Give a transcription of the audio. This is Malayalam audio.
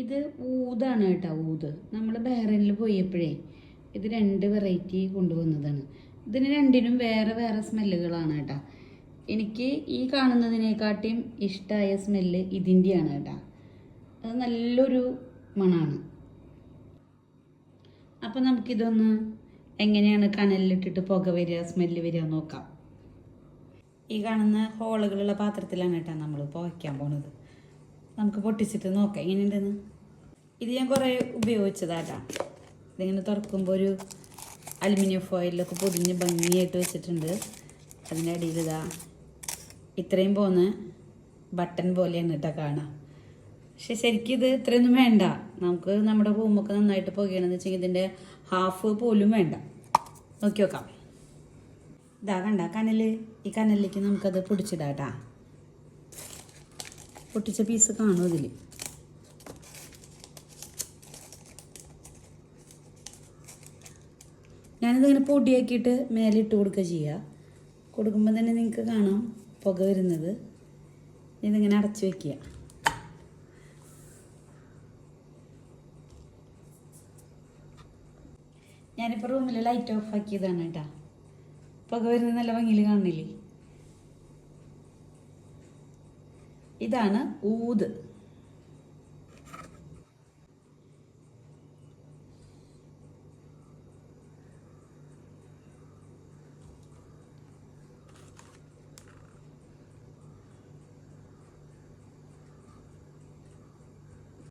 ഇത് ഊതാണ് കേട്ടോ, ഊത്. നമ്മൾ ബഹ്റൈനിൽ പോയപ്പോഴേ ഇത് 2 വെറൈറ്റി കൊണ്ടുവന്നതാണ്. ഇതിന് രണ്ടിനും വേറെ വേറെ സ്മെല്ലുകളാണ് കേട്ടോ. എനിക്ക് ഈ കാണുന്നതിനെക്കാട്ടിയും ഇഷ്ടമായ സ്മെല്ല് ഇതിൻ്റെയാണ് കേട്ടോ. അത് നല്ലൊരു മണമാണ്. അപ്പം നമുക്കിതൊന്ന് എങ്ങനെയാണ് കനലിലിട്ടിട്ട് പുക വരിക, സ്മെല്ല് വരിക നോക്കാം. ഈ കാണുന്ന ഹോളുകളുള്ള പാത്രത്തിലാണ് കേട്ടോ നമ്മൾ പുകയ്ക്കാൻ പോണത്. നമുക്ക് പൊട്ടിച്ചിട്ട് നോക്കാം എങ്ങനെയുണ്ടെന്ന്. ഇത് ഞാൻ കുറേ ഉപയോഗിച്ചതാട്ടാ. ഇതിങ്ങനെ തുറക്കുമ്പോൾ ഒരു അലുമിനിയം ഫോയിലൊക്കെ പൊതിഞ്ഞ് ഭംഗിയായിട്ട് വെച്ചിട്ടുണ്ട്. അതിൻ്റെ അടിയിൽ ഇതാ ഇത്രയും പോന്ന് ബട്ടൺ പോലെയാണ് കേട്ടോ കാണാം. പക്ഷെ ശരിക്കും ഇത് ഇത്രയൊന്നും വേണ്ട. നമുക്ക് നമ്മുടെ റൂമൊക്കെ നന്നായിട്ട് പുകയണമെന്ന് വെച്ചെങ്കിൽ ഇതിൻ്റെ ഹാഫ് പോലും വേണ്ട. നോക്കി നോക്കാം. ഇതാ കണ്ട കനൽ. ഈ കനലിലേക്ക് നമുക്കത് പൊടിച്ചിടാം കേട്ടാ. പൊട്ടിച്ച പീസ് കാണും ഇതിൽ. ഞാനിതിങ്ങനെ പൊടിയാക്കിയിട്ട് മേലെ ഇട്ട് കൊടുക്കുക ചെയ്യുക. കൊടുക്കുമ്പോൾ തന്നെ നിങ്ങൾക്ക് കാണാം പുക വരുന്നത്. ഇതിങ്ങനെ അടച്ചു വയ്ക്കുക. ഞാനിപ്പോൾ റൂമിൽ ലൈറ്റ് ഓഫ് ആക്കിയതാണ് കേട്ടോ. പുക വരുന്നത് നല്ല ഭംഗിയിൽ കാണുന്നില്ലേ? ഇതാണ് ഊത്.